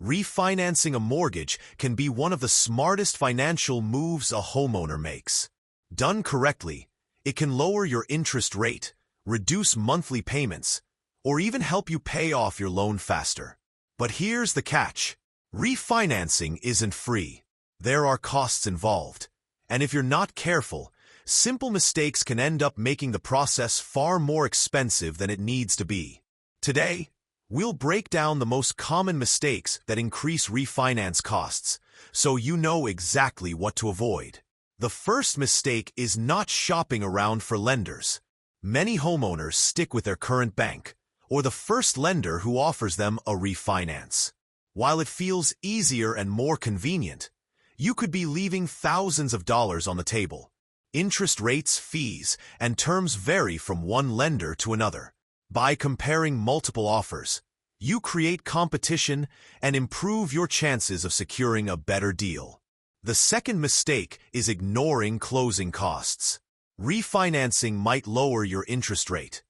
Refinancing a mortgage can be one of the smartest financial moves a homeowner makes. Done correctly, it can lower your interest rate, reduce monthly payments, or even help you pay off your loan faster. But here's the catch. Refinancing isn't free. There are costs involved. And if you're not careful, simple mistakes can end up making the process far more expensive than it needs to be. Today, we'll break down the most common mistakes that increase refinance costs, so you know exactly what to avoid. The first mistake is not shopping around for lenders. Many homeowners stick with their current bank, or the first lender who offers them a refinance. While it feels easier and more convenient, you could be leaving thousands of dollars on the table. Interest rates, fees, and terms vary from one lender to another. By comparing multiple offers, you create competition and improve your chances of securing a better deal. The second mistake is ignoring closing costs. Refinancing might lower your interest rate,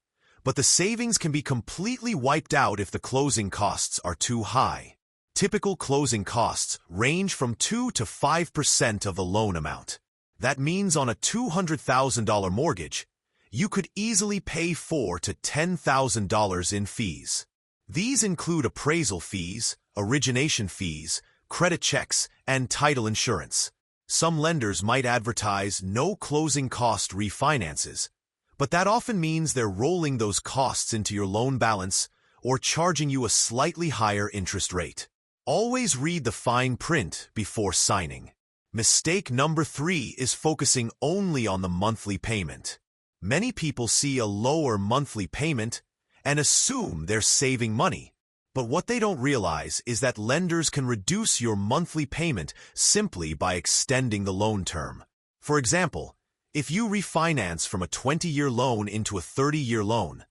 but the savings can be completely wiped out if the closing costs are too high. Typical closing costs range from 2 to 5% of the loan amount. That means on a $200,000 mortgage, you could easily pay $4,000 to $10,000 in fees. These include appraisal fees, origination fees, credit checks, and title insurance. Some lenders might advertise no closing cost refinances, but that often means they're rolling those costs into your loan balance or charging you a slightly higher interest rate. Always read the fine print before signing. Mistake number 3 is focusing only on the monthly payment. Many people see a lower monthly payment and assume they're saving money. But what they don't realize is that lenders can reduce your monthly payment simply by extending the loan term. For example, if you refinance from a 20-year loan into a 30-year loan,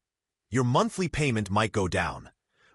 your monthly payment might go down,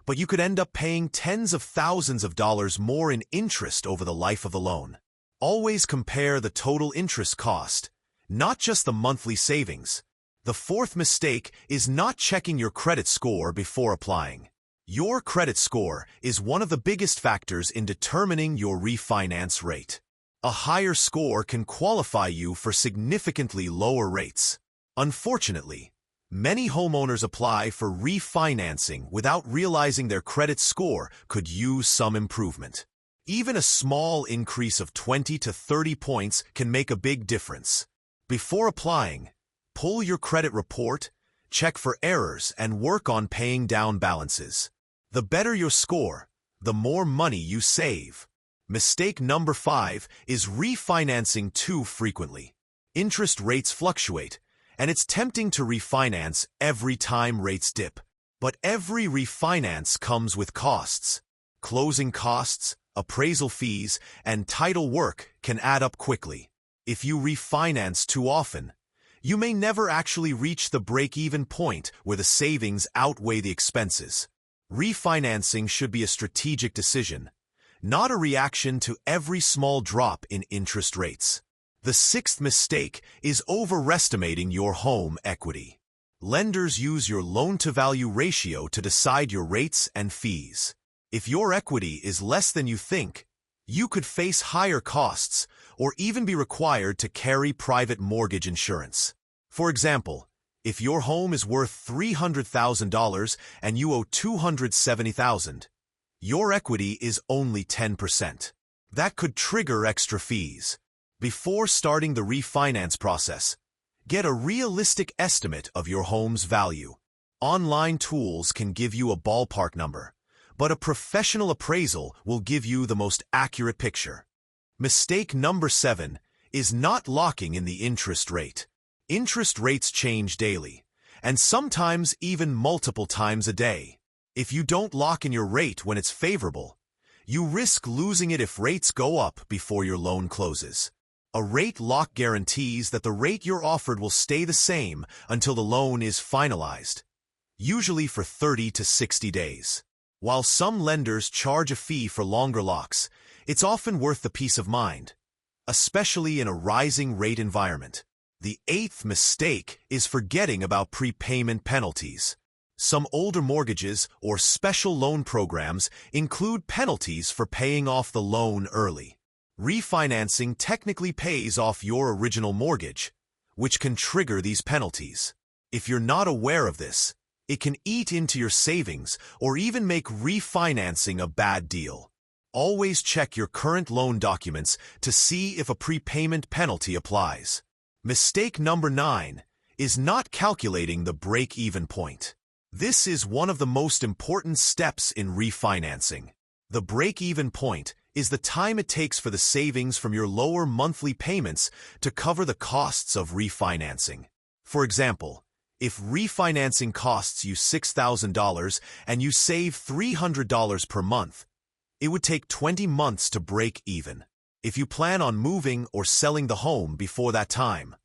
but you could end up paying tens of thousands of dollars more in interest over the life of the loan. Always compare the total interest cost, not just the monthly savings. The fourth mistake is not checking your credit score before applying. Your credit score is one of the biggest factors in determining your refinance rate. A higher score can qualify you for significantly lower rates. Unfortunately, many homeowners apply for refinancing without realizing their credit score could use some improvement. Even a small increase of 20 to 30 points can make a big difference. Before applying, pull your credit report, check for errors, and work on paying down balances. The better your score, the more money you save. Mistake number 5 is refinancing too frequently. Interest rates fluctuate, and it's tempting to refinance every time rates dip. But every refinance comes with costs. Closing costs, appraisal fees, and title work can add up quickly. If you refinance too often, you may never actually reach the break-even point where the savings outweigh the expenses. Refinancing should be a strategic decision, not a reaction to every small drop in interest rates. The sixth mistake is overestimating your home equity. Lenders use your loan-to-value ratio to decide your rates and fees. If your equity is less than you think, you could face higher costs or even be required to carry private mortgage insurance. For example, if your home is worth $300,000 and you owe $270,000, your equity is only 10%. That could trigger extra fees. Before starting the refinance process, get a realistic estimate of your home's value. Online tools can give you a ballpark number, but a professional appraisal will give you the most accurate picture. Mistake number 7 is not locking in the interest rate. Interest rates change daily, and sometimes even multiple times a day. If you don't lock in your rate when it's favorable, you risk losing it if rates go up before your loan closes. A rate lock guarantees that the rate you're offered will stay the same until the loan is finalized, usually for 30 to 60 days. While some lenders charge a fee for longer locks, it's often worth the peace of mind, especially in a rising rate environment. The 8th mistake is forgetting about prepayment penalties. Some older mortgages or special loan programs include penalties for paying off the loan early. Refinancing technically pays off your original mortgage, which can trigger these penalties. If you're not aware of this, it can eat into your savings or even make refinancing a bad deal. Always check your current loan documents to see if a prepayment penalty applies. Mistake number 9 is not calculating the break-even point. This is one of the most important steps in refinancing. The break-even point is the time it takes for the savings from your lower monthly payments to cover the costs of refinancing. For example, if refinancing costs you $6,000 and you save $300 per month, it would take 20 months to break even. If you plan on moving or selling the home before that time,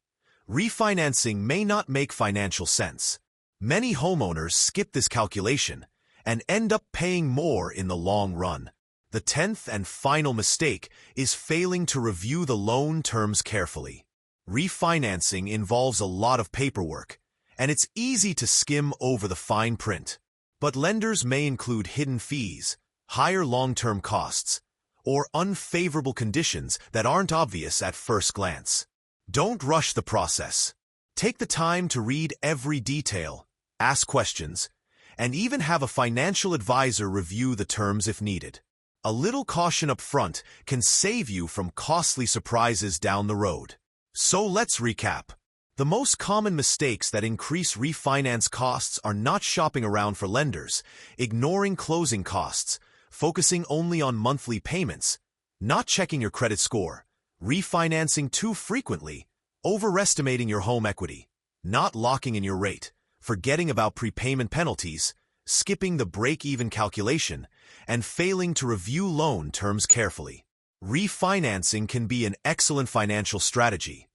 refinancing may not make financial sense. Many homeowners skip this calculation and end up paying more in the long run. The 10th and final mistake is failing to review the loan terms carefully. Refinancing involves a lot of paperwork, and it's easy to skim over the fine print. But lenders may include hidden fees, higher long-term costs, or unfavorable conditions that aren't obvious at first glance. Don't rush the process. Take the time to read every detail, ask questions, and even have a financial advisor review the terms if needed. A little caution up front can save you from costly surprises down the road. So let's recap. The most common mistakes that increase refinance costs are not shopping around for lenders, ignoring closing costs, focusing only on monthly payments, not checking your credit score, refinancing too frequently, overestimating your home equity, not locking in your rate, forgetting about prepayment penalties, skipping the break-even calculation, and failing to review loan terms carefully. Refinancing can be an excellent financial strategy,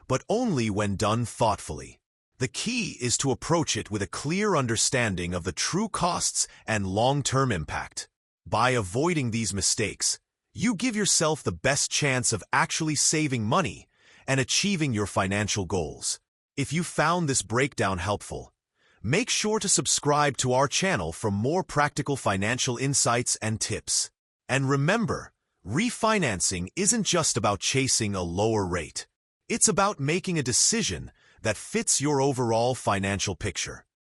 but only when done thoughtfully. The key is to approach it with a clear understanding of the true costs and long-term impact. By avoiding these mistakes, you give yourself the best chance of actually saving money and achieving your financial goals. If you found this breakdown helpful, make sure to subscribe to our channel for more practical financial insights and tips. And remember, refinancing isn't just about chasing a lower rate. It's about making a decision that fits your overall financial picture.